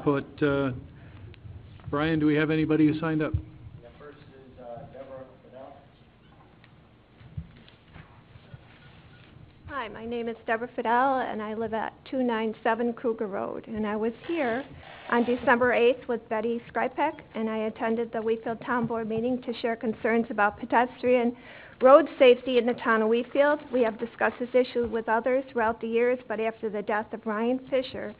input. Brian, do we have anybody who signed up? Yeah, first is Debra Fidel. Hi, my name is Debra Fidel, and I live at 297 Kruger Road. And I was here on December 8th with Betty Skripek, and I attended the Wheatfield Town Board meeting to share concerns about pedestrian road safety in the town of Wheatfield. We have discussed this issue with others throughout the years, but after the death of Ryan Fisher,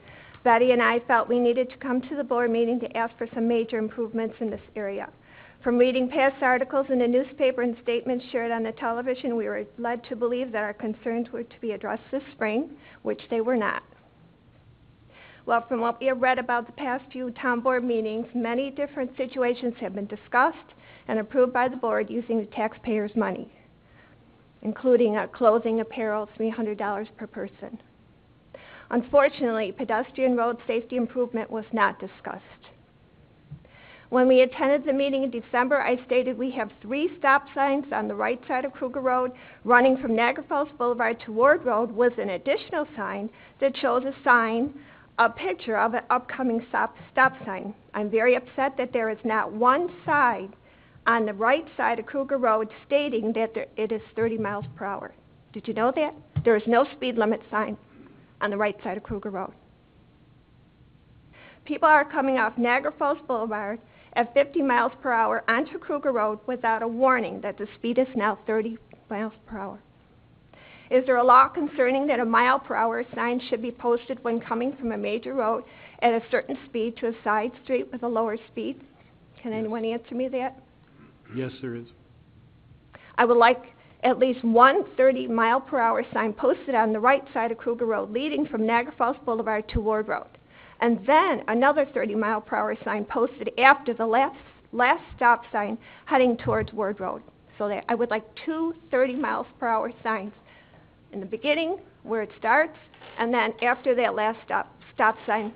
Betty and I felt we needed to come to the board meeting to ask for some major improvements in this area. From reading past articles in the newspaper and statements shared on the television, we were led to believe that our concerns were to be addressed this spring, which they were not. Well, from what we have read about the past few town board meetings, many different situations have been discussed and approved by the board using the taxpayers' money, including clothing, apparel, $300 per person. Unfortunately, pedestrian road safety improvement was not discussed. When we attended the meeting in December, I stated we have 3 stop signs on the right side of Kruger Road running from Niagara Falls Boulevard to Ward Road with an additional sign that shows a picture of an upcoming stop sign. I'm very upset that there is not one sign on the right side of Kruger Road stating that it is 30 miles per hour. Did you know that? There is no speed limit sign on the right side of Kruger Road. People are coming off Niagara Falls Boulevard at 50 miles per hour onto Kruger Road without a warning that the speed is now 30 miles per hour. Is there a law concerning that a mile per hour sign should be posted when coming from a major road at a certain speed to a side street with a lower speed? Can anyone answer me that? Yes, there is. I would like at least one 30-mile-per-hour sign posted on the right side of Kruger Road leading from Niagara Falls Boulevard to Ward Road. And then another 30-mile-per-hour sign posted after the last stop sign heading towards Ward Road. So that I would like 2 30-miles-per-hour signs in the beginning where it starts, and then after that last stop sign.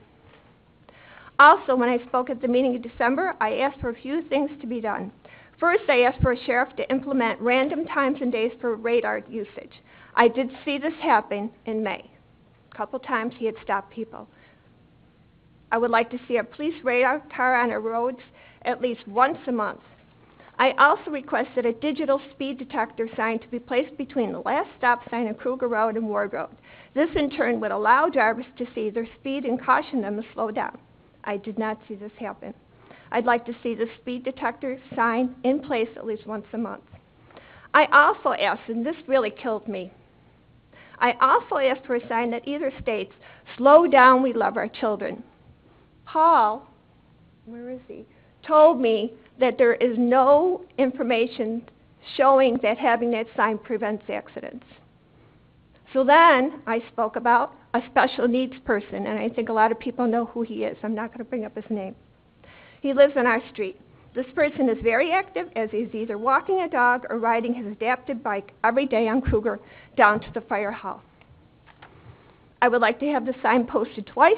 Also, when I spoke at the meeting in December, I asked for a few things to be done. First, I asked for a sheriff to implement random times and days for radar usage. I did see this happen in May. A couple times he had stopped people. I would like to see a police radar car on our roads at least once a month. I also requested a digital speed detector sign to be placed between the last stop sign of Kruger Road and Ward Road. This in turn would allow drivers to see their speed and caution them to slow down. I did not see this happen. I'd like to see the speed detector sign in place at least once a month. I also asked, and this really killed me, I also asked for a sign that either states, "Slow down, we love our children." Paul, where is he, told me that there is no information showing that having that sign prevents accidents. So then I spoke about a special needs person, and I think a lot of people know who he is. I'm not going to bring up his name. He lives on our street. This person is very active, as he's either walking a dog or riding his adapted bike every day on Kruger down to the fire hall. I would like to have the sign posted twice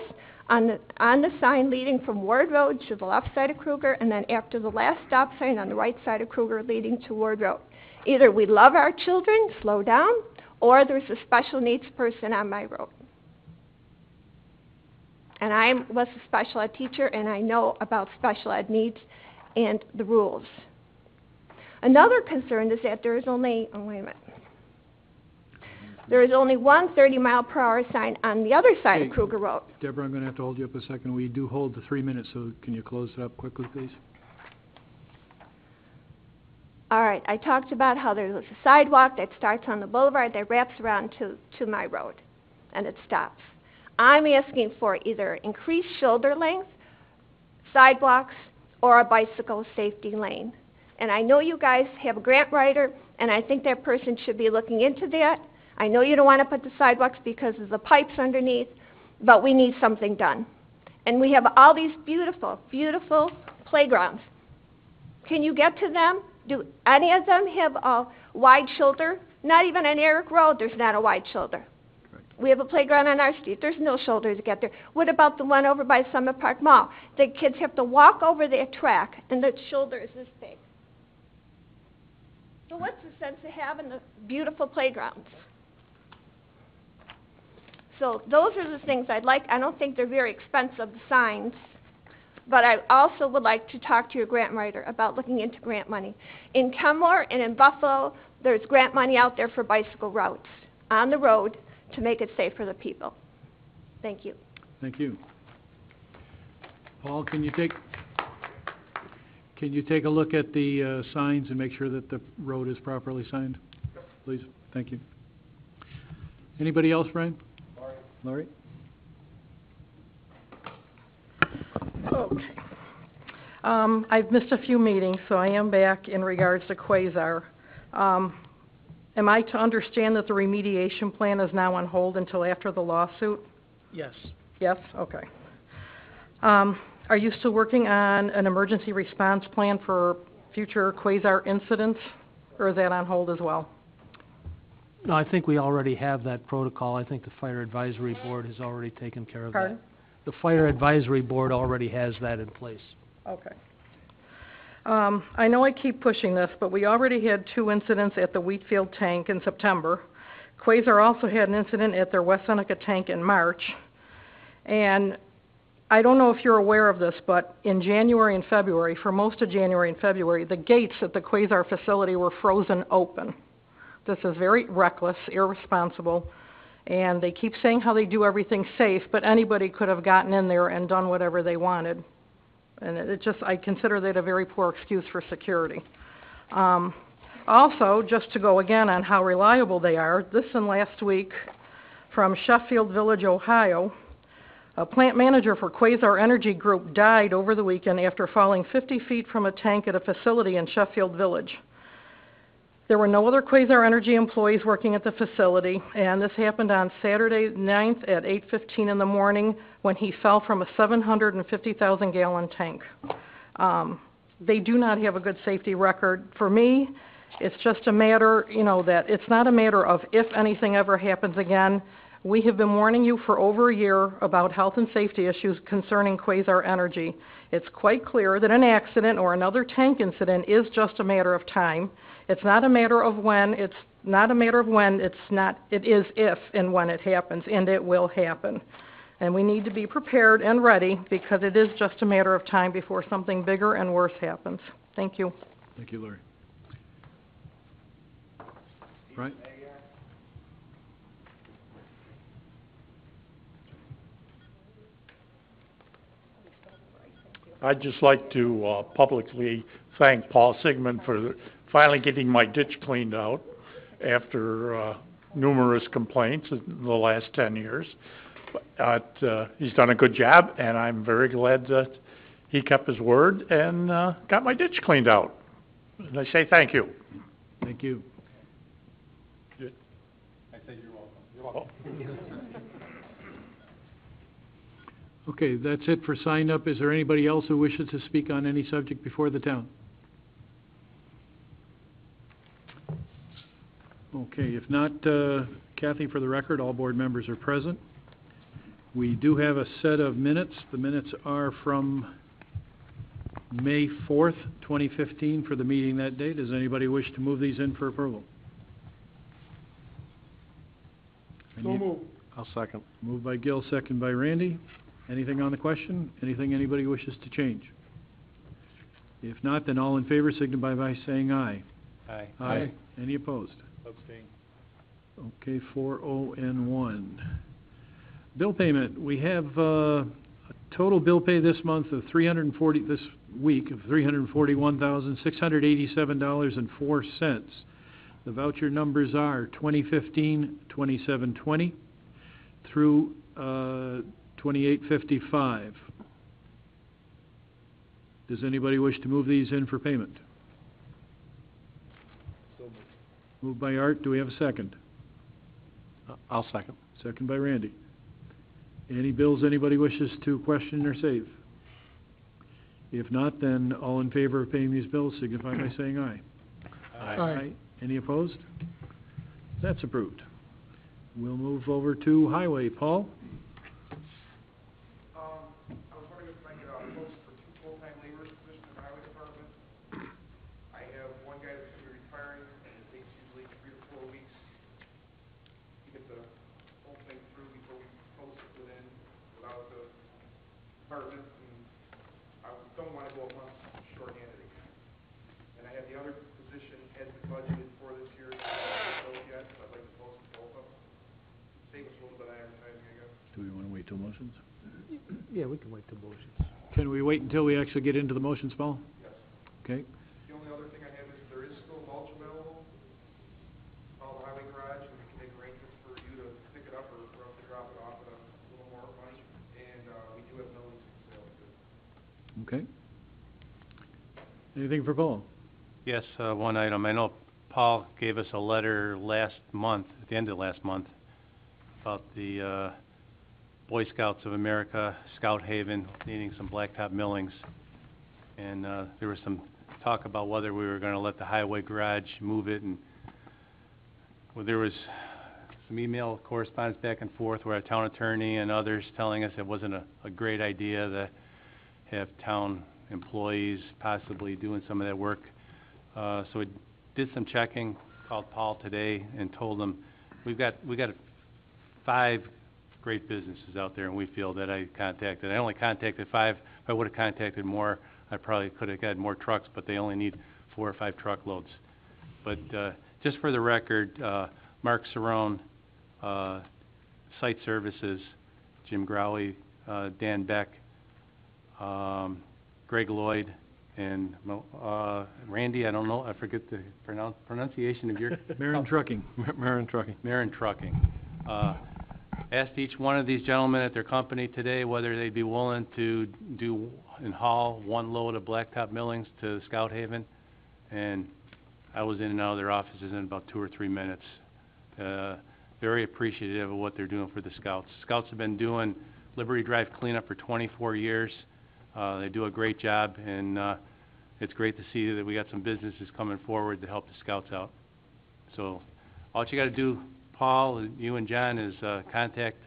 on the sign leading from Ward Road to the left side of Kruger, and then after the last stop sign on the right side of Kruger leading to Ward Road. Either we love our children, slow down, or there's a special needs person on my road. And I was a special ed teacher, and I know about special ed needs and the rules. Another concern is that there is only, there is only one 30-mile-per-hour sign on the other side of Kruger Road. Deborah, I'm going to have to hold you up a second. We do hold the 3 minutes, so can you close it up quickly, please? All right, I talked about how there's a sidewalk that starts on the boulevard that wraps around to my road, and it stops. I'm asking for either increased shoulder length, sidewalks, or a bicycle safety lane. And I know you guys have a grant writer, and I think that person should be looking into that. I know you don't want to put the sidewalks because of the pipes underneath, but we need something done. And we have all these beautiful, beautiful playgrounds. Can you get to them? Do any of them have a wide shoulder? Not even on Eric Road, there's not a wide shoulder. We have a playground on our street. There's no shoulder to get there. What about the one over by Summit Park Mall? The kids have to walk over that track, and the shoulder is this big. So what's the sense of having the beautiful playgrounds? So those are the things I'd like. I don't think they're very expensive, the signs. But I also would like to talk to your grant writer about looking into grant money. In Kenmore and in Buffalo, there's grant money out there for bicycle routes on the road to make it safe for the people. Thank you. Thank you. Paul, can you take a look at the signs and make sure that the road is properly signed? Please. Thank you. Anybody else, Brian? Laurie? Okay. I've missed a few meetings, so I am back in regards to Quasar. Am I to understand that the remediation plan is now on hold until after the lawsuit? Yes. Yes? Okay. Are you still working on an emergency response plan for future Quasar incidents, or is that on hold as well? No, I think we already have that protocol. I think the Fire Advisory Board has already taken care of Pardon? that. The Fire Advisory Board already has that in place. Okay. I know I keep pushing this, but we already had 2 incidents at the Wheatfield tank in September. Quasar also had an incident at their West Seneca tank in March. And I don't know if you're aware of this, but in January and February, for most of January and February, the gates at the Quasar facility were frozen open. This is very reckless, irresponsible, and they keep saying how they do everything safe, but anybody could have gotten in there and done whatever they wanted. And I consider that a very poor excuse for security. Also, just to go again on how reliable they are, this and last week from Sheffield Village, Ohio, a plant manager for Quasar Energy Group died over the weekend after falling 50 feet from a tank at a facility in Sheffield Village. There were no other Quasar Energy employees working at the facility, and this happened on Saturday 9th at 8:15 in the morning when he fell from a 750,000-gallon tank. They do not have a good safety record. For me, it's just a matter, that it's not a matter of if anything ever happens again. We have been warning you for over a year about health and safety issues concerning Quasar Energy. It's quite clear that an accident or another tank incident is just a matter of time. It's not a matter of when, it is if and when it happens, and it will happen. And we need to be prepared and ready because it is just a matter of time before something bigger and worse happens. Thank you. Thank you, Laurie. Right? I'd just like to publicly thank Paul Sigmund for finally getting my ditch cleaned out after numerous complaints in the last 10 years. But he's done a good job, and I'm very glad that he kept his word and got my ditch cleaned out. And I say thank you. Thank you. I say you're welcome. You're welcome. Okay, that's it for sign up. Is there anybody else who wishes to speak on any subject before the town? Okay, if not, Kathy, for the record, all board members are present. We do have a set of minutes. The minutes are from May 4th, 2015 for the meeting that day. Does anybody wish to move these in for approval? So moved. I'll second. Moved by Gil, second by Randy. Anything on the question? Anything anybody wishes to change? If not, then all in favor signify by saying aye. Aye. Aye. Any opposed? Abstain. Okay, 4-0 and 1. Bill payment. We have a total bill pay this month of this week of $341,687.04. The voucher numbers are 2015-2720 through 2855. Does anybody wish to move these in for payment? So moved. Moved by Art. Do we have a second? I'll second. Second by Randy. Any bills anybody wishes to question or save? If not, then all in favor of paying these bills signify by saying aye. Aye. Any opposed? That's approved. We'll move over to Highway. Paul? I was wondering if I could post for 2 full-time laborers position in the highway department. I have one guy that's going to be retiring, and it takes usually 3 to 4 weeks to get the whole thing through before we department, and I don't want to go a month short-handed again. And I have the other position has been budgeted for this year, so I haven't filled yet, so I'd like to post both of them. Save us a little bit of advertising, I guess. Do we want to wait till motions? Yeah, we can wait till motions. Can we wait until we actually get into the motions, Paul? Yes. Okay. The only other thing I have is there is still mulch available. Call the highway garage, and we can make arrangements for you to pick it up or for us to drop it off at a little more money. And, we do have millings for sale too. Okay. Anything for Paul? Yes, one item. I know Paul gave us a letter last month, at the end of last month, about the Boy Scouts of America, Scout Haven, needing some blacktop millings. And there was some talk about whether we were going to let the highway garage move it, and well, there was some email correspondence back and forth where our town attorney and others telling us it wasn't a great idea to have town employees possibly doing some of that work. So we did some checking, called Paul today and told him we got 5 great businesses out there in Wheatfield that I contacted. I only contacted 5. If I would have contacted more, I probably could have got more trucks, but they only need 4 or 5 truckloads. But just for the record, Mark Cerrone, Site Services, Jim Growley, Dan Beck, Greg Lloyd, and Randy, I don't know, I forget the pronunciation of your... Marin Trucking. Marin Trucking. Asked each one of these gentlemen at their company today whether they'd be willing to do and haul 1 load of blacktop millings to Scout Haven, and I was in and out of their offices in about 2 or 3 minutes. Very appreciative of what they're doing for the Scouts. Scouts have been doing Liberty Drive cleanup for 24 years. They do a great job, and it's great to see that we got some businesses coming forward to help the Scouts out. So all you got to do, Paul, you and John, is contact.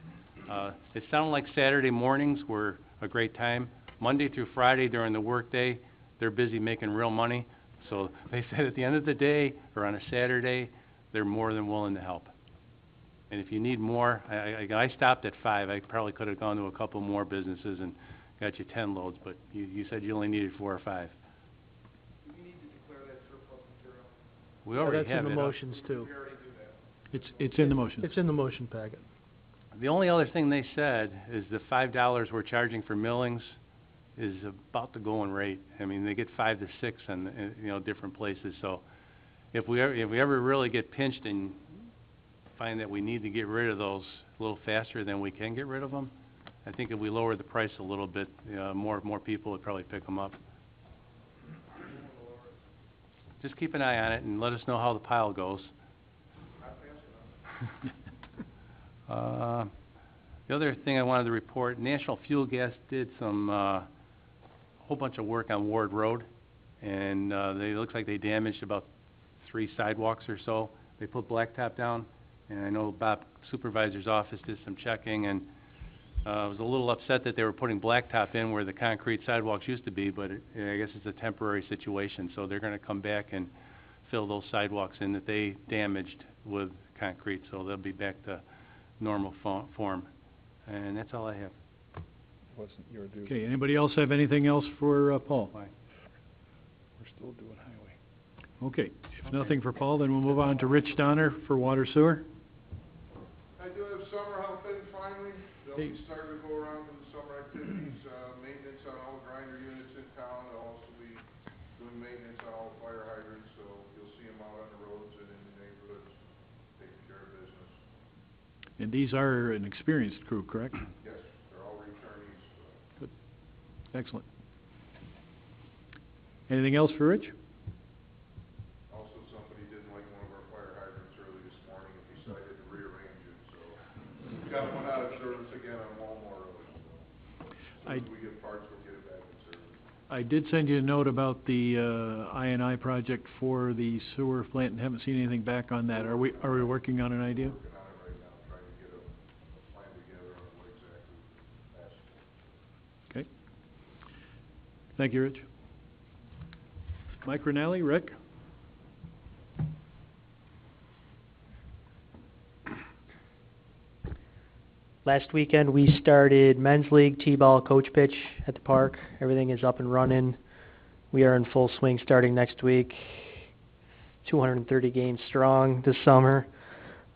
It sounded like Saturday mornings were a great time. Monday through Friday during the workday, they're busy making real money. So they said at the end of the day or on a Saturday, they're more than willing to help. And if you need more, I stopped at 5. I probably could have gone to a couple more businesses and got you 10 loads, but you said you only needed 4 or 5. Do we need to declare that surplus material? We already have it. That's in the up. motions too. We already do that. It's in the motion. It's in the motion packet. The only other thing they said is the $5 we're charging for millings is about the going rate. I mean, they get 5 to 6 in different places. So if we ever really get pinched and find that we need to get rid of those a little faster than we can get rid of them, I think if we lower the price a little bit, more people would probably pick them up. Just keep an eye on it and let us know how the pile goes. Not fast enough. The other thing I wanted to report, National Fuel Gas did some whole bunch of work on Ward Road, and it looks like they damaged about 3 sidewalks or so. They put blacktop down, and I know Bob Supervisor's office did some checking, and was a little upset that they were putting blacktop in where the concrete sidewalks used to be, but I guess it's a temporary situation, so they're going to come back and fill those sidewalks in that they damaged with concrete, so they'll be back to normal form. And that's all I have. Wasn't your due. Okay, anybody else have anything else for Paul? Bye. We're still doing highway. Okay, if nothing for Paul, then we'll move on to Rich Donner for Water Sewer. I do have summer help in finally. They'll Hey. be starting to go around with the summer activities, maintenance on all the grinder units in town. They'll also be doing maintenance on all the fire hydrants, so you'll see them out on the roads and in the neighborhoods, taking care of business. And these are an experienced crew, correct? Yes, they're all returnees. Excellent. Anything else for Rich? Also, somebody didn't like one of our fire hydrants early this morning and decided to rearrange it, so we got one out of service again on Walmart early. So as we get parts, we'll get it back in service. I did send you a note about the I&I project for the sewer plant and haven't seen anything back on that. Are we working on an idea? Working on it right now, trying to get a plan together on what exactly we're asking. Okay. Thank you, Rich. Mike Rinaldi, Rick? Good Last weekend we started men's league t-ball coach pitch at the park. Everything is up and running. We are in full swing starting next week. 230 games strong this summer.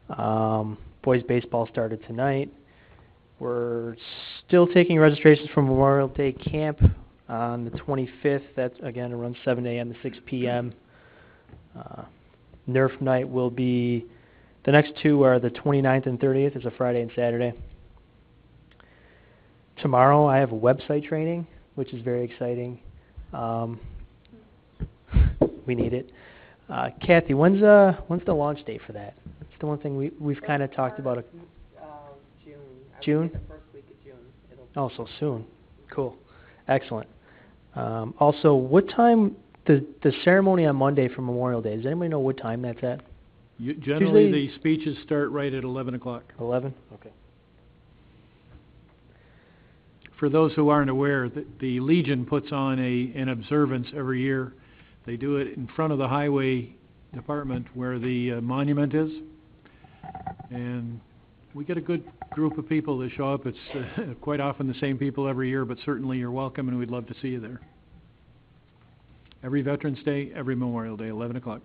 Boys baseball started tonight. We're still taking registrations for Memorial Day camp on the 25th. That again, it runs 7 a.m. to 6 p.m. Nerf night will be, the next two are the 29th and 30th. It's a Friday and Saturday. Tomorrow I have a website training, which is very exciting. We need it. Kathy, when's the launch date for that? It's the one thing we've kind of talked about. June. June? The first week of June. Oh, so soon. Cool. Excellent. Also, what time, the ceremony on Monday for Memorial Day, does anybody know what time that's at? Generally, the speeches start right at 11 o'clock. 11? Okay. For those who aren't aware, the Legion puts on an observance every year. They do it in front of the highway department where the monument is. And we get a good group of people that show up. It's quite often the same people every year, but certainly you're welcome and we'd love to see you there. Every Veterans Day, every Memorial Day, 11 o'clock.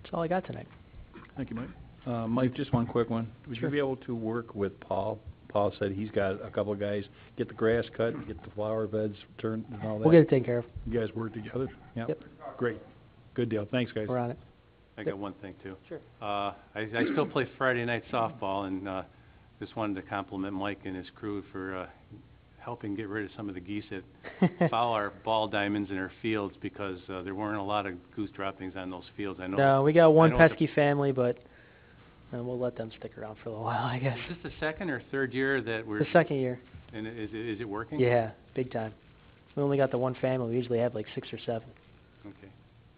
That's all I got tonight. Thank you, Mike. Mike, just one quick one. Would Sure. you be able to work with Paul? Paul said he's got a couple of guys, get the grass cut, get the flower beds turned and all that. We'll get it taken care of. You guys work together? Yep. Great. Good deal. Thanks, guys. We're on it. I got one thing too. Sure. I still play Friday night softball, and just wanted to compliment Mike and his crew for helping get rid of some of the geese that foul our ball diamonds in our fields, because there weren't a lot of goose droppings on those fields. I know. No, we got one I know pesky family, but we'll let them stick around for a little while, I guess. Is this the second or third year that we're? The second year. And is it working? Yeah, big time. We only got the one family. We usually have like 6 or 7. Okay,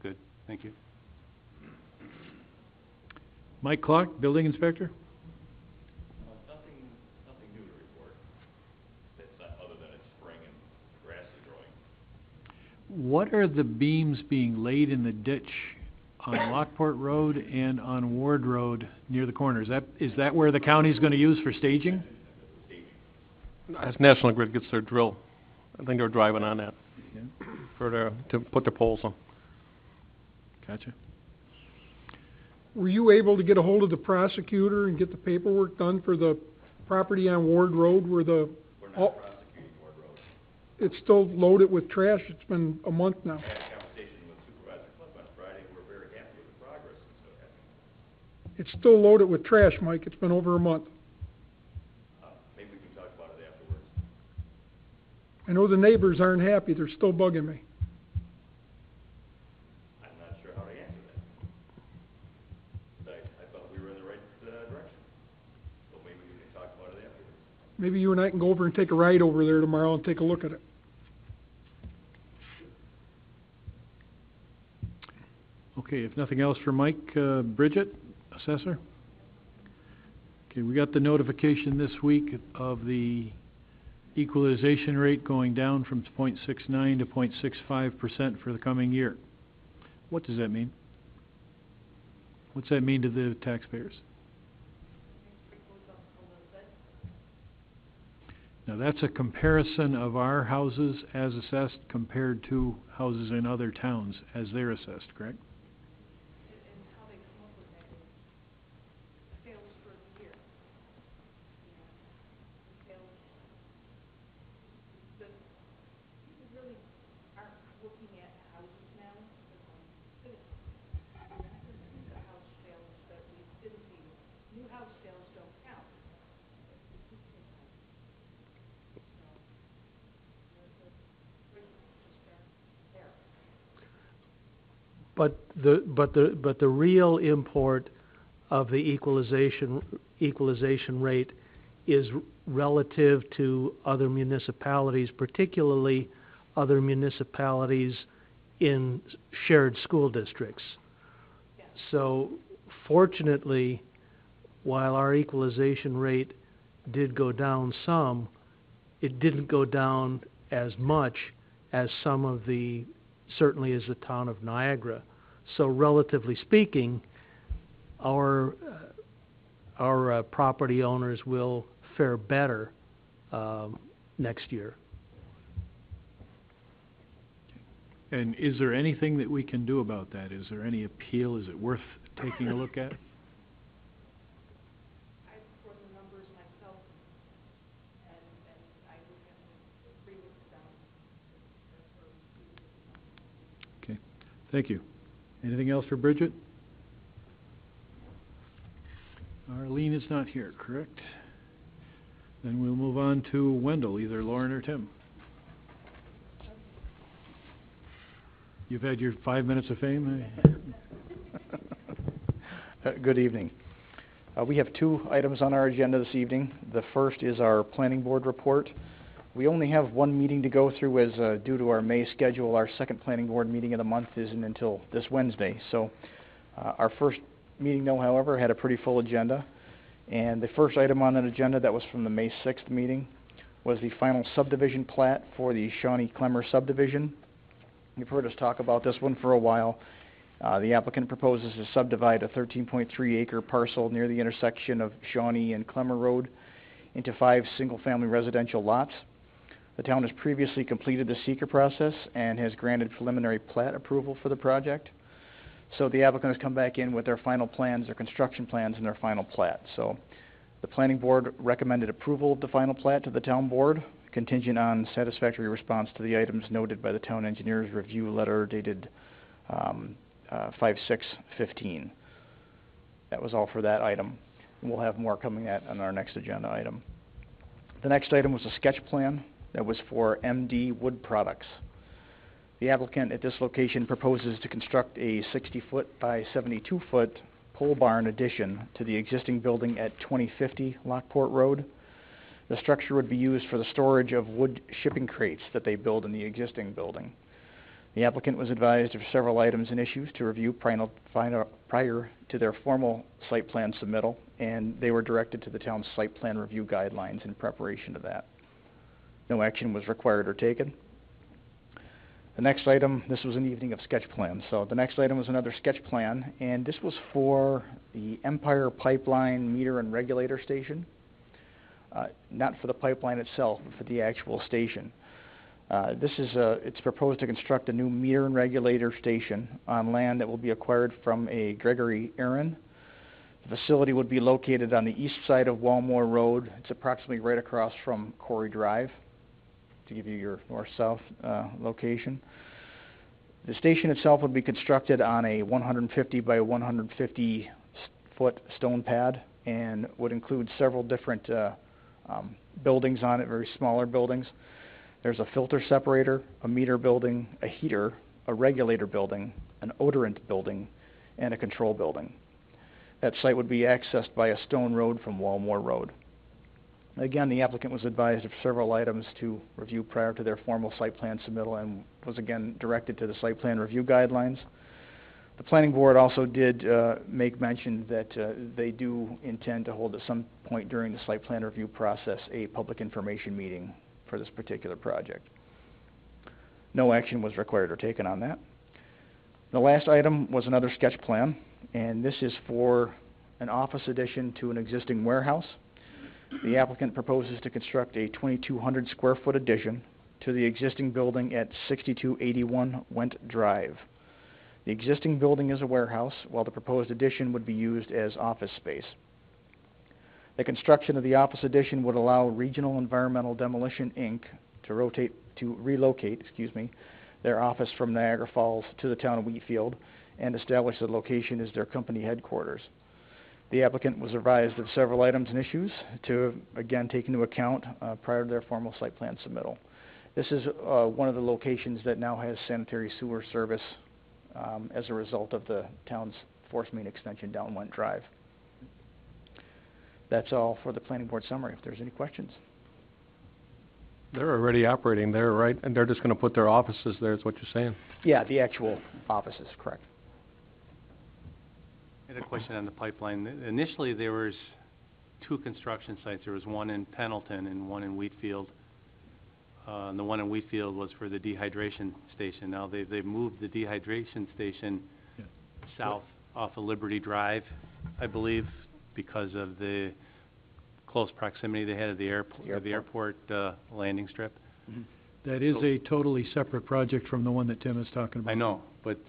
good. Thank you. Mike Clark, Building Inspector. Nothing new to report. That's other than it's spring and grass is growing. What are the beams being laid in the ditch on Lockport Road and on Ward Road near the corner? Is that where the county's going to use for staging? As National Grid gets their drill, I think they're driving on that to put the poles on. Gotcha. Were you able to get a hold of the prosecutor and get the paperwork done for the property on Ward Road where the... We're not prosecuting Ward Road. It's still loaded with trash. It's been a month now. I had a conversation with Supervisor Cliff on Friday. We're very happy with the progress that's still happening. It's still loaded with trash, Mike. It's been over a month. Maybe we can talk about it afterwards. I know the neighbors aren't happy. They're still bugging me. I'm not sure how to answer that. I thought we were in the right direction. So maybe we can talk about it afterwards. Maybe you and I can go over and take a ride over there tomorrow and take a look at it. Okay, if nothing else for Mike, Bridget, Assessor? Okay, we got the notification this week of the equalization rate going down from 0.69 to 0.65% for the coming year. What does that mean? What's that mean to the taxpayers? Now that's a comparison of our houses as assessed compared to houses in other towns as they're assessed, correct? But the real import of the equalization rate is relative to other municipalities, particularly other municipalities in shared school districts. So fortunately, while our equalization rate did go down some, it didn't go down as much as some of the, certainly as the town of Niagara. So relatively speaking, our our property owners will fare better next year. And is there anything that we can do about that? Is there any appeal? Is it worth taking a look at? Okay, thank you. Anything else for Bridget? Arlene is not here, correct? Then we'll move on to Wendell, either Lauren or Tim. You've had your 5 minutes of fame. Good evening. We have two items on our agenda this evening. The first is our planning board report. We only have one meeting to go through as due to our May schedule. Our second planning board meeting of the month isn't until this Wednesday. So our first meeting, though, however, had a pretty full agenda. And the first item on that agenda that was from the May 6th meeting was the final subdivision plat for the Shawneeclemmer subdivision. You've heard us talk about this one for a while. The applicant proposes to subdivide a 13.3 acre parcel near the intersection of Shawnee and Clemmer Road into 5 single-family residential lots. The town has previously completed the seeker process and has granted preliminary plat approval for the project. So the applicant has come back in with their final plans, their construction plans, and their final plat. So the planning board recommended approval of the final plat to the town board, contingent on satisfactory response to the items noted by the town engineer's review letter dated 5/6/15. That was all for that item. And we'll have more coming on our next agenda item. The next item was a sketch plan that was for MD Wood Products. The applicant at this location proposes to construct a 60-foot by 72-foot pole barn addition to the existing building at 2050 Lockport Road. The structure would be used for the storage of wood shipping crates that they build in the existing building. The applicant was advised of several items and issues to review prior to their formal site plan submittal, and they were directed to the town's site plan review guidelines in preparation of that. No action was required or taken. The next item, this was an evening of sketch plans, so the next item was another sketch plan, and this was for the Empire Pipeline meter and regulator station. Not for the pipeline itself, but for the actual station. It's proposed to construct a new meter and regulator station on land that will be acquired from a Gregory Aaron. The facility would be located on the east side of Walmore Road. It's approximately right across from Corey Drive, to give you your north-south location. The station itself would be constructed on a 150 by 150 foot stone pad and would include several different buildings on it, very smaller buildings. There's a filter separator, a meter building, a heater, a regulator building, an odorant building, and a control building. That site would be accessed by a stone road from Walmore Road. Again, the applicant was advised of several items to review prior to their formal site plan submittal and was again directed to the site plan review guidelines. The planning board also did make mention that they do intend to hold at some point during the site plan review process a public information meeting for this particular project. No action was required or taken on that. The last item was another sketch plan, and this is for an office addition to an existing warehouse. The applicant proposes to construct a 2,200 square foot addition to the existing building at 6281 Went Drive. The existing building is a warehouse, while the proposed addition would be used as office space. The construction of the office addition would allow Regional Environmental Demolition, Inc. to relocate their office from Niagara Falls to the town of Wheatfield and establish the location as their company headquarters. The applicant was advised of several items and issues to, again, take into account prior to their formal site plan submittal. This is one of the locations that now has sanitary sewer service as a result of the town's force main extension down Went Drive. That's all for the planning board summary. If there's any questions. They're already operating there, right? And they're just gonna put their offices there, is what you're saying? Yeah, the actual offices, correct. I had a question on the pipeline. Initially, there was 2 construction sites. There was one in Pendleton and one in Wheatfield. And the one in Wheatfield was for the dehydration station. Now they've moved the dehydration station south off of Liberty Drive, I believe, because of the close proximity they had to the airport landing strip. Mhm. That is a totally separate project from the one that Tim is talking about. I know, but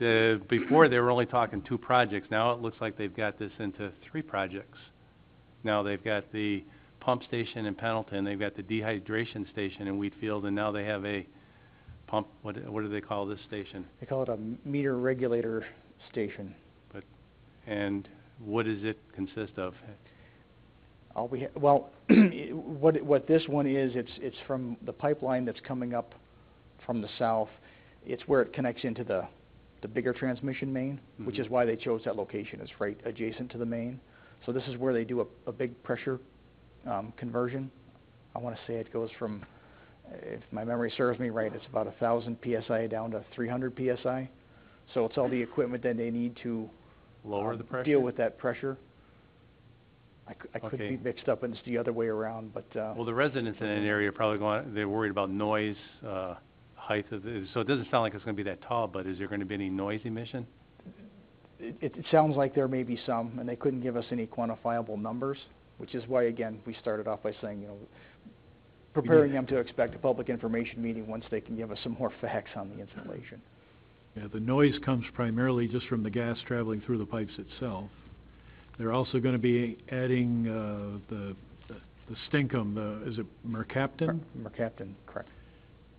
before they were only talking 2 projects. Now it looks like they've got this into 3 projects. Now they've got the pump station in Pendleton, they've got the dehydration station in Wheatfield, and now they have a pump, what do they call this station? They call it a meter regulator station. And what does it consist of? Well, what this one is, it's from the pipeline that's coming up from the south. It's where it connects into the bigger transmission main, which is why they chose that location. It's right adjacent to the main. So this is where they do a big pressure conversion. I want to say it goes from, if my memory serves me right, it's about 1,000 psi down to 300 psi. So it's all the equipment that they need to lower the pressure, deal with that pressure. I could Okay. be mixed up, and it's the other way around, but Well, the residents in that area are probably they're worried about noise, height of so it doesn't sound like it's going to be that tall, but is there going to be any noise emission? it sounds like there may be some, and they couldn't give us any quantifiable numbers, which is why, again, we started off by saying, preparing them to expect a public information meeting once they can give us some more facts on the installation. Yeah, the noise comes primarily just from the gas traveling through the pipes itself. They're also going to be adding the stinkum, is it mercaptan? Mercaptan, correct.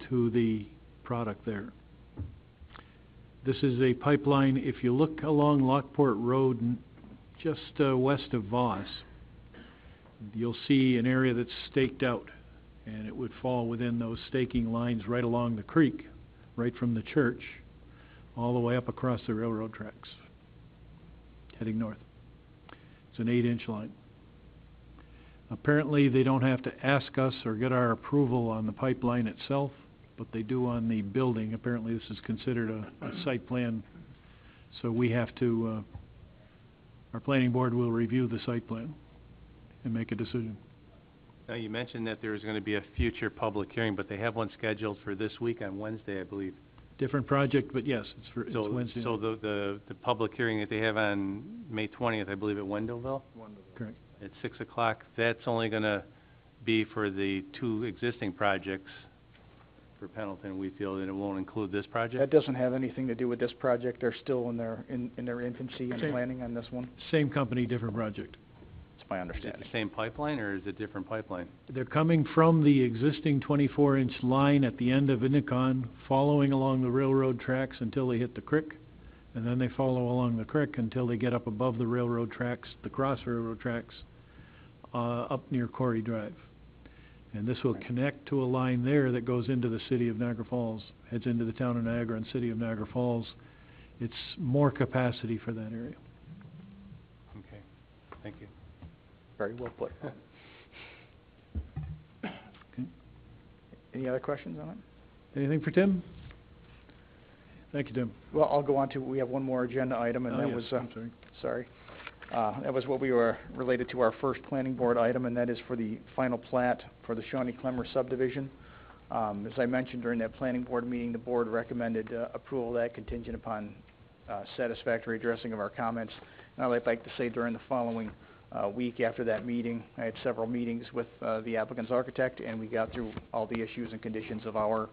To the product there. This is a pipeline, if you look along Lockport Road, just west of Voss, you'll see an area that's staked out, and it would fall within those staking lines right along the creek, right from the church, all the way up across the railroad tracks, heading north. It's an 8-inch line. Apparently, they don't have to ask us or get our approval on the pipeline itself, but they do on the building. Apparently, this is considered a site plan, so we have to, our planning board will review the site plan and make a decision. Now, you mentioned that there's going to be a future public hearing, but they have one scheduled for this week on Wednesday, I believe. Different project, but yes, it's Wednesday. So the public hearing that they have on May 20th, I believe, at Wendellville? Correct. At 6 o'clock, that's only going to be for the 2 existing projects for Pendleton and Wheatfield, and it won't include this project? That doesn't have anything to do with this project. They're still in their infancy and planning on this one. Same company, different project. That's my Is understanding. it the same pipeline, or is it a different pipeline? They're coming from the existing 24-inch line at the end of Innicon, following along the railroad tracks until they hit the creek, and then they follow along the creek until they get up above the railroad tracks, the cross railroad tracks, up near Corey Drive. And this will connect to a line there that goes into the city of Niagara Falls, heads into the town of Niagara and city of Niagara Falls. It's more capacity for that area. Okay, thank you. Very well put. Okay. Any other questions on it? Anything for Tim? Thank you, Tim. Well, I'll go on to, we have one more agenda item, and Oh, that yes, was, I'm sorry. sorry. That was what we were related to our first planning board item, and that is for the final plat for the Shawneeclemmer subdivision. As I mentioned during that planning board meeting, the board recommended approval of that contingent upon satisfactory addressing of our comments. And I'd like to say during the following week after that meeting, I had several meetings with the applicant's architect, and we got through all the issues and conditions of our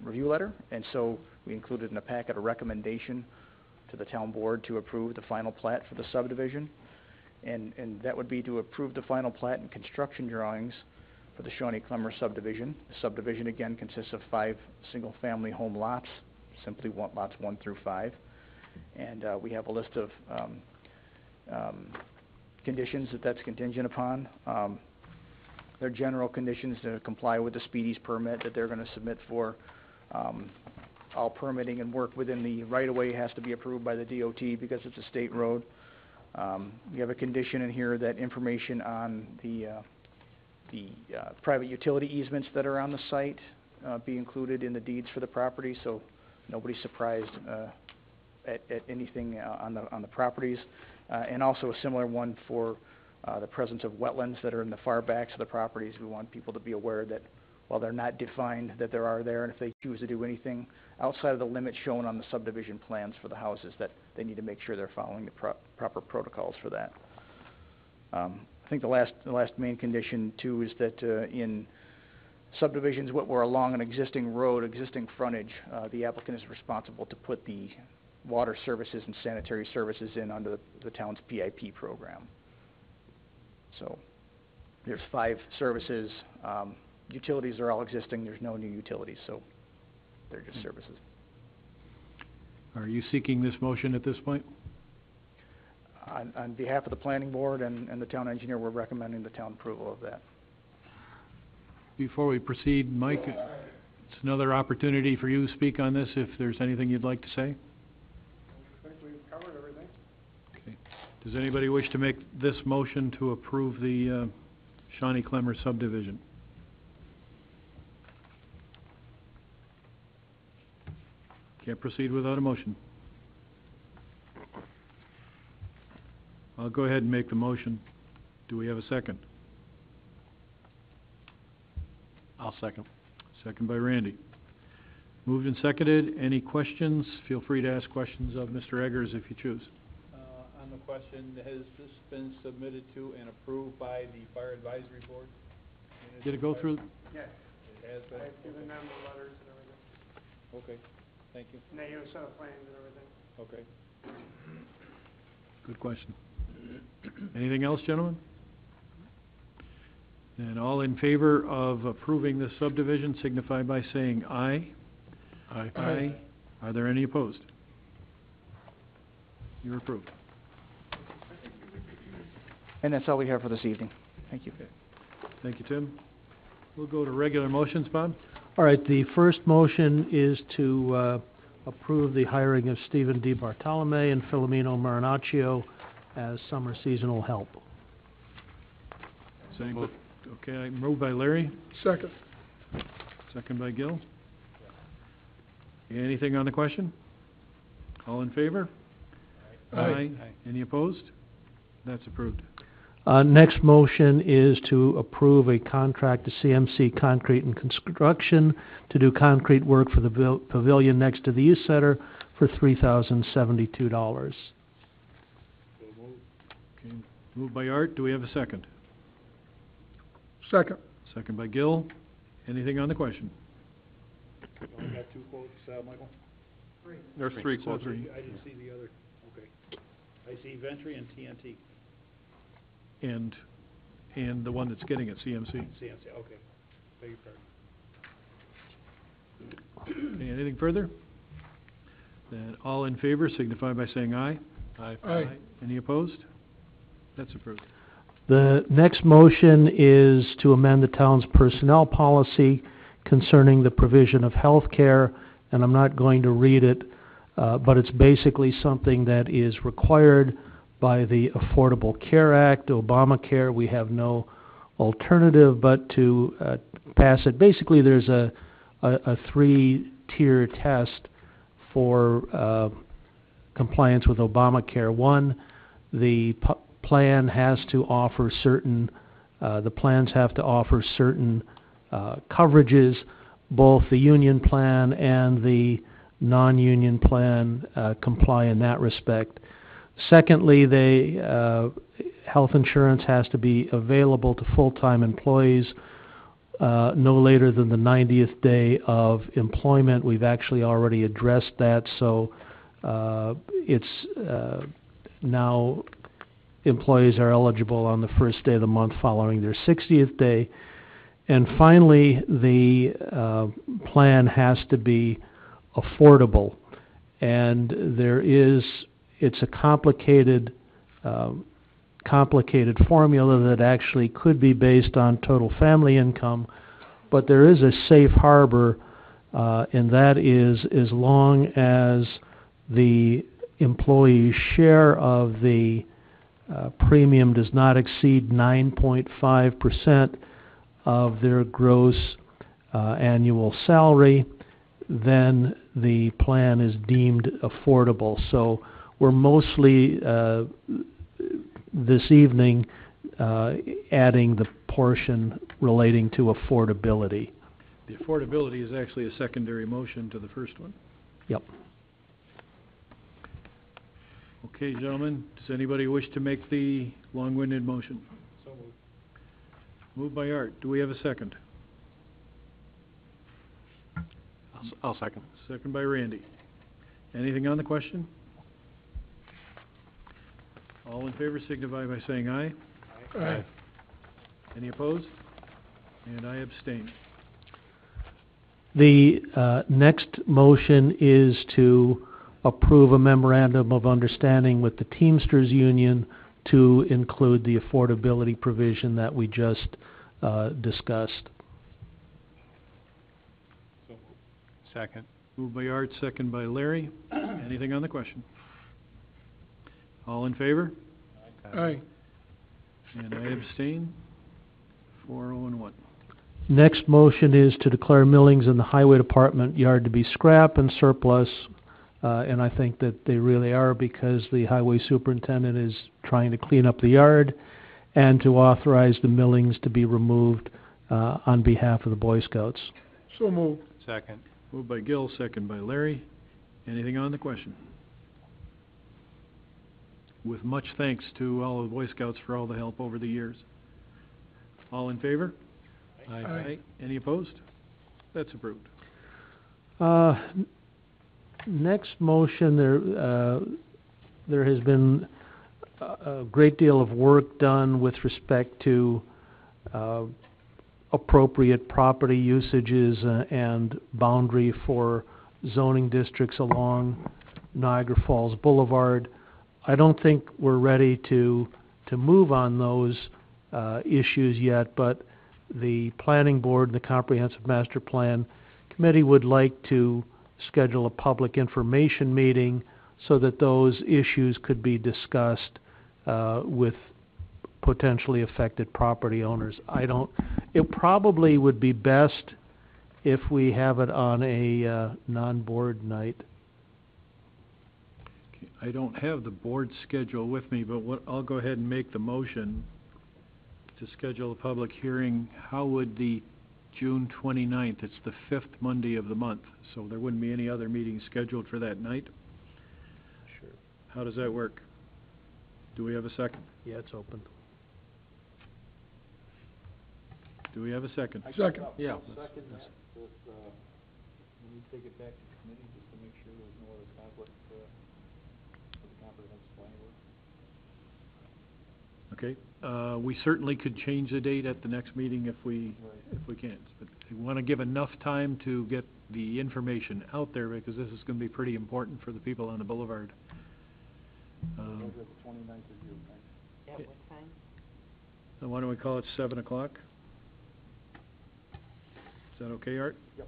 review letter. And so we included in the packet a recommendation to the town board to approve the final plat for the subdivision. And that would be to approve the final plat and construction drawings for the Shawneeclemmer subdivision. The subdivision, again, consists of 5 single-family home lots, simply lots 1 through 5. And we have a list of conditions that's contingent upon. Their general conditions to comply with the Speedies permit that they're going to submit for. All permitting and work within the right-of-way has to be approved by the DOT because it's a state road. We have a condition in here that information on the private utility easements that are on the site be included in the deeds for the property, so nobody's surprised at anything on the properties. And also a similar one for the presence of wetlands that are in the far backs of the properties. We want people to be aware that while they're not defined, that there are there, and if they choose to do anything outside of the limits shown on the subdivision plans for the houses, that they need to make sure they're following the proper protocols for that. I think the last main condition too is that in subdivisions where along an existing road, existing frontage, the applicant is responsible to put the water services and sanitary services in under the town's PIP program. So there's 5 services. Utilities are all existing. There's no new utilities, so they're just services. Are you seeking this motion at this point? On behalf of the planning board and the town engineer, we're recommending the town approval of that. Before we proceed, Mike, it's another opportunity for you to speak on this if there's anything you'd like to say. I think we've covered everything. Okay. Does anybody wish to make this motion to approve the Shawneeclemmer subdivision? Can't proceed without a motion. I'll go ahead and make the motion. Do we have a second? I'll second. Second by Randy. Moved and seconded. Any questions? Feel free to ask questions of Mr. Eggers if you choose. On the question, has this been submitted to and approved by the Fire Advisory Board? Did it go through? Yes. It has been? I've given them the letters and everything. Okay, thank you. And they have a set of plans and everything. Okay. Good question. Anything else, gentlemen? And all in favor of approving this subdivision signify by saying aye. Aye. Aye. Are there any opposed? You're approved. And that's all we have for this evening. Thank you. Okay. Thank you, Tim. We'll go to regular motions, Bob. All right, the first motion is to approve the hiring of Stephen DiBartolome and Filomeno Marinaccio as summer seasonal help. Okay, moved by Larry. Second. Second by Gil. Anything on the question? All in favor? Aye. Any opposed? That's approved. Next motion is to approve a contract to CMC Concrete and Construction to do concrete work for the pavilion next to the youth center for $3,072. Okay, moved by Art. Do we have a second? Second. Second by Gil. Anything on the question? You only got 2 quotes, Michael? There's 3 quotes. I didn't see the other, okay. I see Ventry and TNT. And the one that's getting it, CMC. CNC, okay. Beg your pardon. Okay, anything further? Then all in favor signify by saying aye. Aye. Aye. Any opposed? That's approved. The next motion is to amend the town's personnel policy concerning the provision of health care, and I'm not going to read it, but it's basically something that is required by the Affordable Care Act, Obamacare. We have no alternative but to pass it. Basically, there's a 3-tier test for compliance with Obamacare. One, the plan has to offer certain, the plans have to offer certain coverages. Both the union plan and the non-union plan comply in that respect. Secondly, health insurance has to be available to full-time employees no later than the 90th day of employment. We've actually already addressed that, so it's now employees are eligible on the first day of the month following their 60th day. And finally, the plan has to be affordable. And it's a complicated formula that actually could be based on total family income, but there is a safe harbor, and that is as long as the employee's share of the premium does not exceed 9.5% of their gross annual salary, then the plan is deemed affordable. So we're mostly this evening adding the portion relating to affordability. The affordability is actually a secondary motion to the first one. Yep. Okay, gentlemen, does anybody wish to make the long-winded motion? So moved. Moved by Art. Do we have a second? I'll second. Second by Randy. Anything on the question? All in favor signify by saying aye. Aye. Any opposed? And I abstain. The next motion is to approve a memorandum of understanding with the Teamsters Union to include the affordability provision that we just discussed. Second. Moved by Art, second by Larry. Anything on the question? All in favor? Aye. And I abstain. 4-0-1. Next motion is to declare millings in the Highway Department yard to be scrap and surplus, and I think that they really are because the Highway Superintendent is trying to clean up the yard, and to authorize the millings to be removed on behalf of the Boy Scouts. So moved. Second. Moved by Gil, second by Larry. Anything on the question? With much thanks to all of the Boy Scouts for all the help over the years. All in favor? Aye. Any opposed? That's approved. Next motion, there has been a great deal of work done with respect to appropriate property usages and boundary for zoning districts along Niagara Falls Boulevard. I don't think we're ready to move on those issues yet, but the Planning Board and the Comprehensive Master Plan Committee would like to schedule a public information meeting so that those issues could be discussed with potentially affected property owners. It probably would be best if we have it on a non-board night. I don't have the board schedule with me, but I'll go ahead and make the motion to schedule a public hearing. How would the June 29th, it's the 5th Monday of the month, so there wouldn't be any other meetings scheduled for that night? Sure. How does that work? Do we have a second? Yeah, it's open. Do we have a second? Second. Yeah. Second that, with, when you take it back to committee, just to make sure there's no other conflict, with the comprehensive plan work. Okay, we certainly could change the date at the next meeting if we can. But we want to give enough time to get the information out there because this is going to be pretty important for the people on the boulevard. The 29th of June, right? At what time? So why don't we call it 7 o'clock? Is that okay, Art? Yep.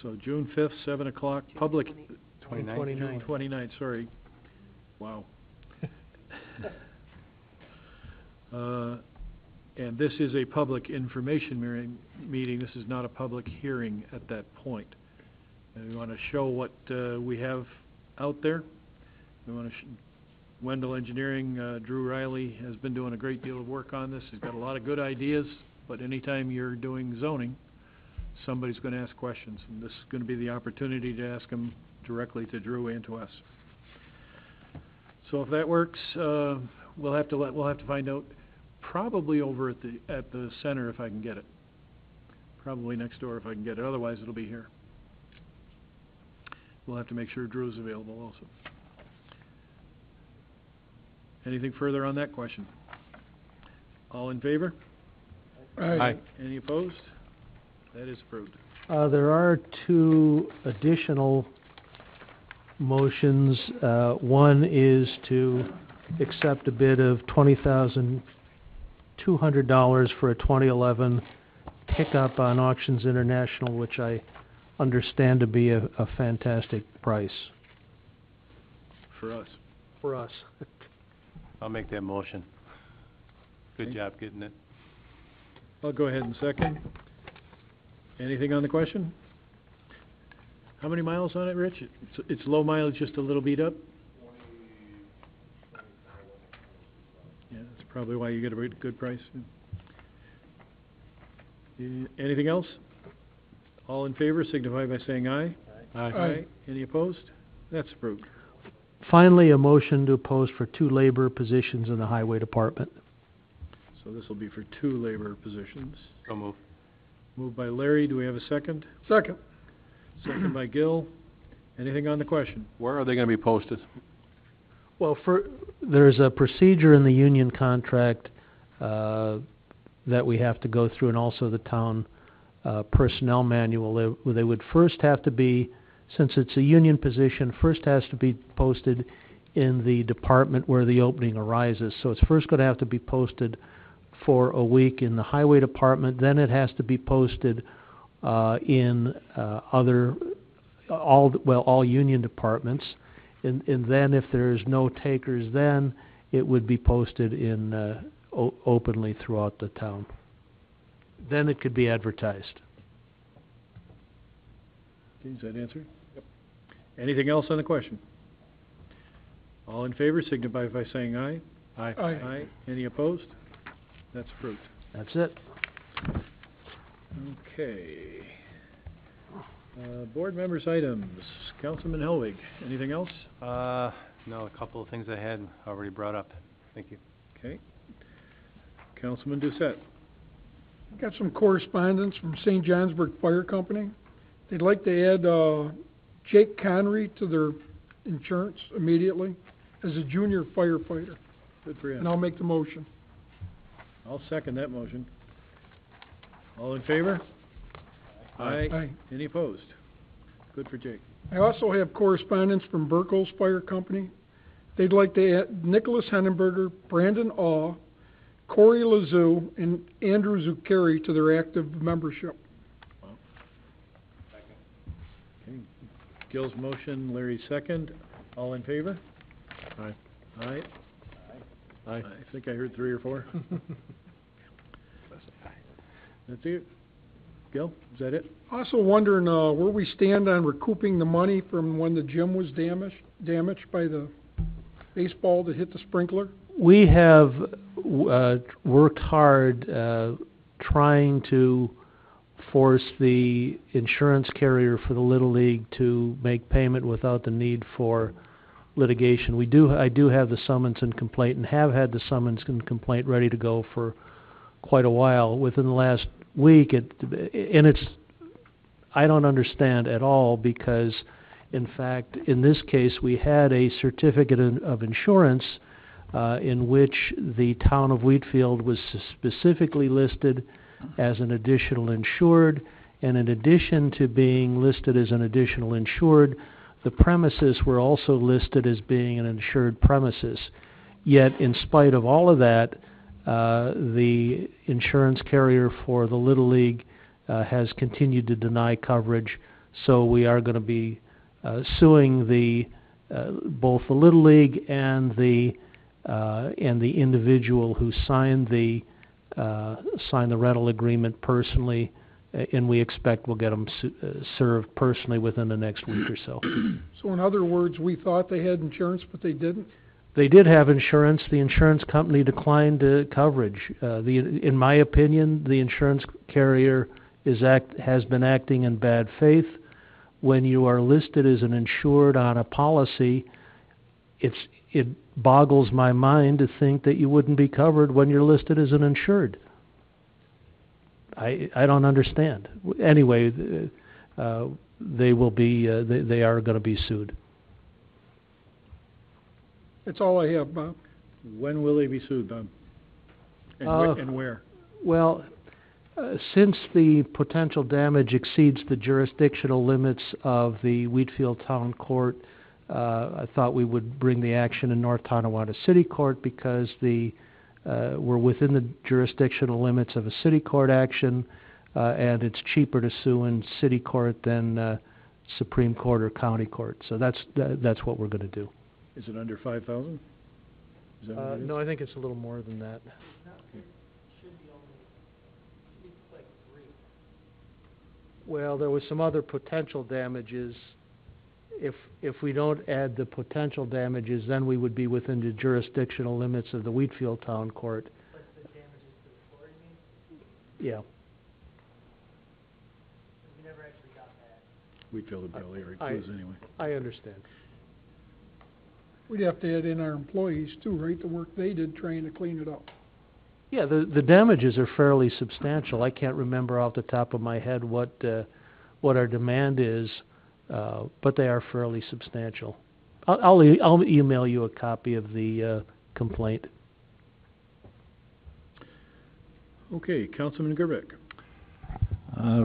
So June 5th, 7 o'clock, public... 29th. June 29th, sorry. Wow. And this is a public information meeting. This is not a public hearing at that point. And we want to show what we have out there. We want to Wendell Engineering, Drew Riley has been doing a great deal of work on this. He's got a lot of good ideas, but anytime you're doing zoning, somebody's going to ask questions, and this is going to be the opportunity to ask them directly to Drew and to us. So if that works, we'll have to find out. Probably over at the center if I can get it. Probably next door if I can get it. Otherwise, it'll be here. We'll have to make sure Drew's available also. Anything further on that question? All in favor? Aye. Any opposed? That is approved. There are two additional motions. One is to accept a bid of $20,200 for a 2011 pickup on Auctions International, which I understand to be a fantastic price. For us. For us. I'll make that motion. Good job getting it. I'll go ahead and second. Anything on the question? How many miles on it, Rich? It's low mileage, just a little beat up? Yeah, that's probably why you get a good price. Anything else? All in favor signify by saying aye. Aye. Aye. Any opposed? That's approved. Finally, a motion to post for 2 labor positions in the highway department. So this will be for 2 labor positions. So move. Moved by Larry, do we have a second? Second. Second by Gil. Anything on the question? Where are they gonna be posted? Well, there's a procedure in the union contract that we have to go through, and also the town personnel manual. They would first have to be, since it's a union position, first has to be posted in the department where the opening arises. So it's first going to have to be posted for a week in the highway department, then it has to be posted in all union departments, and then if there's no takers, then it would be posted in openly throughout the town. Then it could be advertised. Okay, is that answered? Yep. Anything else on the question? All in favor signify by saying aye. Aye. Aye. Aye. Any opposed? That's approved. That's it. Okay. Board members' items. Councilman Helwig, anything else? No, a couple of things I had already brought up. Thank you. Okay. Councilman Doucette. Got some correspondence from St. Johnsburg Fire Company. They'd like to add Jake Connery to their insurance immediately as a junior firefighter. Good for you. And I'll make the motion. I'll second that motion. All in favor? Aye. Aye. Any opposed? Good for Jake. I also have correspondence from Burkle's Fire Company. They'd like to add Nicholas Hennenberger, Brandon Awe, Corey Lazoo, and Andrew Zuccari to their active membership. Okay. Gil's motion, Larry's second. All in favor? Aye. Aye. Aye. I think I heard 3 or 4. That's it. Gil, is that it? Also wondering where we stand on recouping the money from when the gym was damaged by the baseball that hit the sprinkler. We have worked hard trying to force the insurance carrier for the Little League to make payment without the need for litigation. I do have the summons and complaint, and have had the summons and complaint ready to go for quite a while. Within the last week, I don't understand at all, because in fact, in this case, we had a certificate of insurance in which the town of Wheatfield was specifically listed as an additional insured, and in addition to being listed as an additional insured, the premises were also listed as being an insured premises. Yet, in spite of all of that, the insurance carrier for the Little League has continued to deny coverage, so we are going to be suing both the Little League and the individual who signed the rental agreement personally, and we expect we'll get them served personally within the next week or so. So in other words, we thought they had insurance, but they didn't? They did have insurance. The insurance company declined coverage. In my opinion, the insurance carrier has been acting in bad faith. When you are listed as an insured on a policy, it boggles my mind to think that you wouldn't be covered when you're listed as an insured. I don't understand. Anyway, they will be. They are going to be sued. That's all I have, Bob. When will they be sued, Bob? And where? Well, since the potential damage exceeds the jurisdictional limits of the Wheatfield Town Court, I thought we would bring the action in North Tonawanda City Court, because we're within the jurisdictional limits of a city court action, and it's cheaper to sue in city court than Supreme Court or county court. So that's what we're going to do. Is it under 5,000? No, I think it's a little more than that. Well, there was some other potential damages. If we don't add the potential damages, then we would be within the jurisdictional limits of the Wheatfield Town Court. But the damages to the floor, you mean? Yeah. We never actually got that. Wheatfield would probably includes anyway. I understand. We'd have to add in our employees too, right, the work they did trying to clean it up. Yeah, the damages are fairly substantial. I can't remember off the top of my head what our demand is, but they are fairly substantial. I'll email you a copy of the complaint. Okay, Councilman Gerbeck.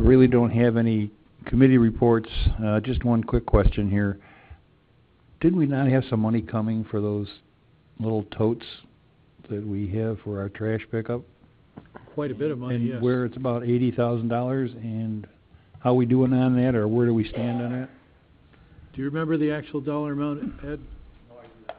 Really don't have any committee reports. Just one quick question here. Did we not have some money coming for those little totes that we have for our trash pickup? Quite a bit of money, and yes. where it's about $80,000, and how we doing on that, or where do we stand on that? Do you remember the actual dollar amount, Ed? No, I do not.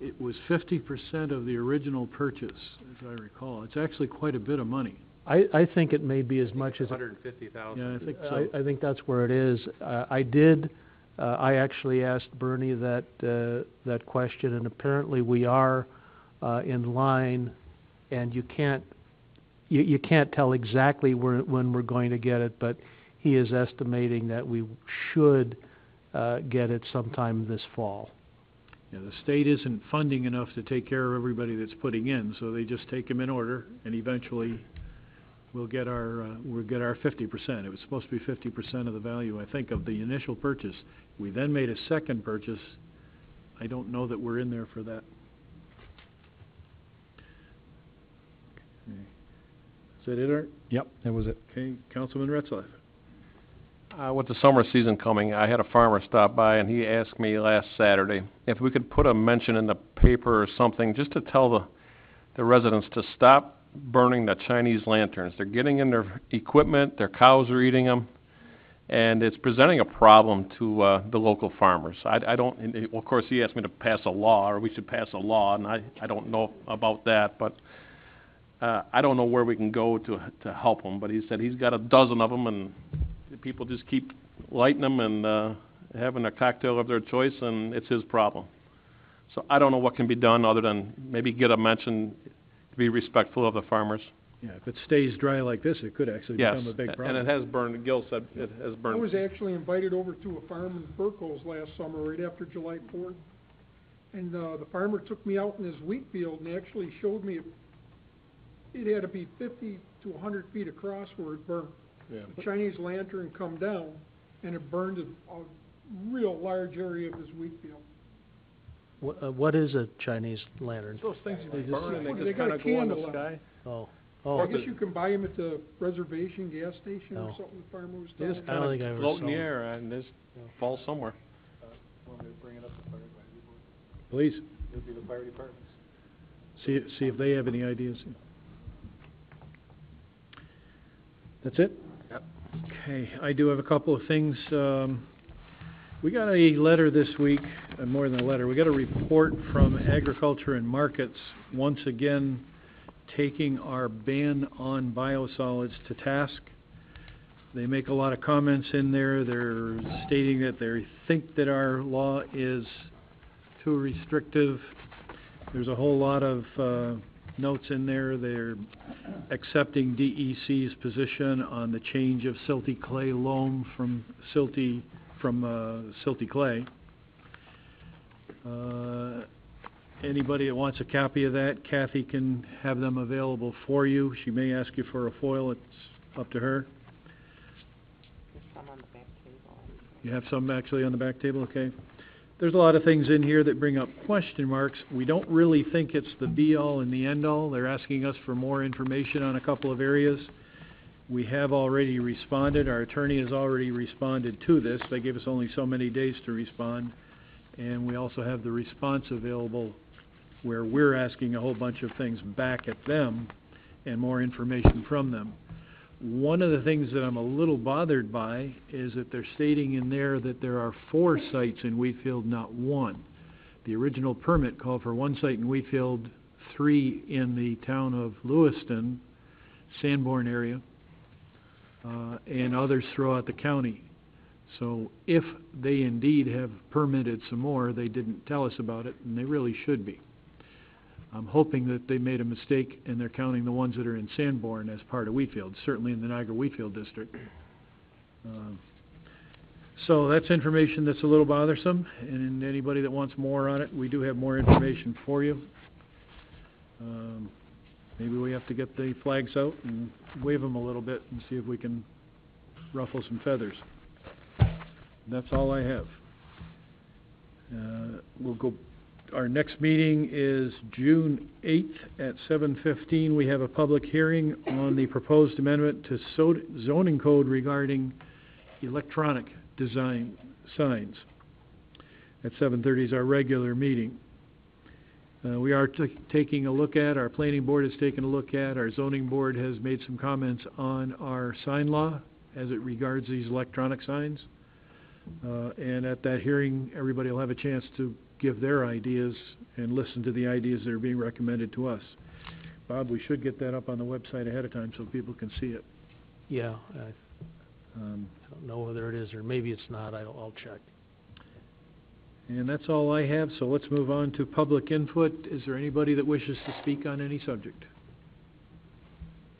It was 50% of the original purchase, as I recall. It's actually quite a bit of money. I think it may be as much as... 150,000. Yeah, I think so. I think that's where it is. I actually asked Bernie that question, and apparently we are in line, and you can't tell exactly when we're going to get it, but he is estimating that we should get it sometime this fall. Yeah, the state isn't funding enough to take care of everybody that's putting in, so they just take them in order, and eventually we'll get our 50%. It was supposed to be 50% of the value, I think, of the initial purchase. We then made a second purchase. I don't know that we're in there for that. Okay. Is that it, Art? Yep, that was it. Okay, Councilman Retzlaff. With the summer season coming, I had a farmer stop by, and he asked me last Saturday if we could put a mention in the paper or something just to tell the residents to stop burning the Chinese lanterns. They're getting in their equipment, their cows are eating them, and it's presenting a problem to the local farmers. Of course, he asked me to pass a law, or we should pass a law, and I don't know about that, but I don't know where we can go to help him. But he said he's got a dozen of them, and people just keep lighting them and having a cocktail of their choice, and it's his problem. So I don't know what can be done other than maybe get a mention to be respectful of the farmers. Yeah, if it stays dry like this, it could actually become a big problem. And it has burned. Gil said it has burned. I was actually invited over to a farm in Burkos last summer, right after July 4th. And the farmer took me out in his wheat field and actually showed me it had to be 50 to 100 feet across where it burned. Yeah. The Chinese lantern come down, and it burned a real large area of his wheat field. What is a Chinese lantern? Those things they just burn and They they just got kind a of go in the candle sky. Oh. I guess you can buy them at the reservation gas station or No. something. The farmer was They telling just me. I don't kind think I of ever float in saw the them. air and just fall somewhere. Want me to bring it up to fire advisory board? Please, It'd be the fire departments. see if they have any ideas. That's it? Yep. Okay, I do have a couple of things. We got a letter this week, more than a letter, we got a report from Agriculture and Markets, once again taking our ban on biosolids to task. They make a lot of comments in there. They're stating that they think that our law is too restrictive. There's a whole lot of notes in there. They're accepting DEC's position on the change of silty clay loam from silty clay. Anybody that wants a copy of that, Kathy can have them available for you. She may ask you for a foil. It's up to her. There's some on the back table. You have some actually on the back table, okay? There's a lot of things in here that bring up question marks. We don't really think it's the be-all and the end-all. They're asking us for more information on a couple of areas. We have already responded. Our attorney has already responded to this. They gave us only so many days to respond. And we also have the response available where we're asking a whole bunch of things back at them and more information from them. One of the things that I'm a little bothered by is that they're stating in there that there are 4 sites in Wheatfield, not 1. The original permit called for 1 site in Wheatfield, 3 in the town of Lewiston, Sanborn area, and others throughout the county. So if they indeed have permitted some more, they didn't tell us about it, and they really should be. I'm hoping that they made a mistake and they're counting the ones that are in Sanborn as part of Wheatfield, certainly in the Niagara Wheatfield district. So that's information that's a little bothersome, and anybody that wants more on it, we do have more information for you. Maybe we have to get the flags out and wave them a little bit and see if we can ruffle some feathers. That's all I have. Our next meeting is June 8th at 7:15. We have a public hearing on the proposed amendment to zoning code regarding electronic design signs. At 7:30 is our regular meeting. We are taking a look at, our planning board has taken a look at, our zoning board has made some comments on our sign law as it regards these electronic signs. And at that hearing, everybody will have a chance to give their ideas and listen to the ideas that are being recommended to us. Bob, we should get that up on the website ahead of time so people can see it. Yeah, I don't know whether it is or maybe it's not. I'll check. And that's all I have, so let's move on to public input. Is there anybody that wishes to speak on any subject?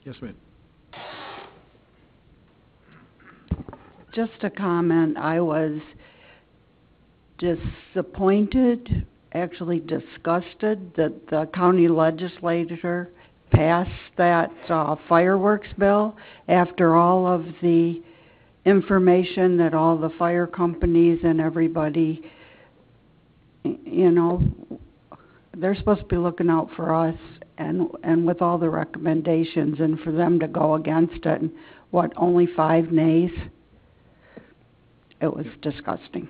Yes, ma'am. Just a comment. I was disappointed, actually disgusted, that the county legislature passed that fireworks bill after all of the information that all the fire companies and everybody, you know, they're supposed to be looking out for us, and with all the recommendations, and for them to go against it, and what, only 5 nays? It was disgusting.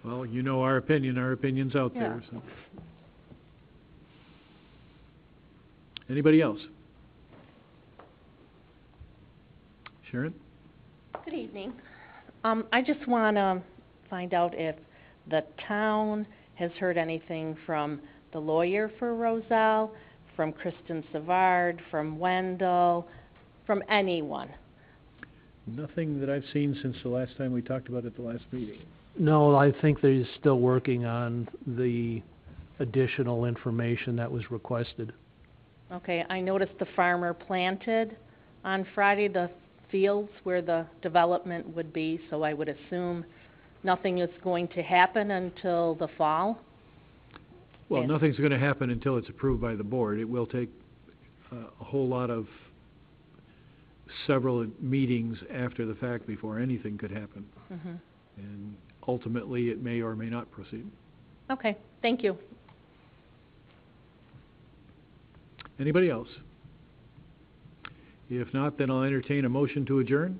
Well, you know our opinion. Our opinion's out there. So. Anybody else? Sharon? Good evening. I just want to find out if the town has heard anything from the lawyer for Roselle, from Kristen Savard, from Wendell, from anyone. Nothing that I've seen since the last time we talked about it at the last meeting. No, I think they're still working on the additional information that was requested. Okay, I noticed the farmer planted on Friday the fields where the development would be, so I would assume nothing is going to happen until the fall? Well, nothing's going to happen until it's approved by the board. It will take a whole lot of several meetings after the fact before anything could happen. Mm-hmm. And ultimately, it may or may not proceed. Okay, thank you. Anybody else? If not, then I'll entertain a motion to adjourn.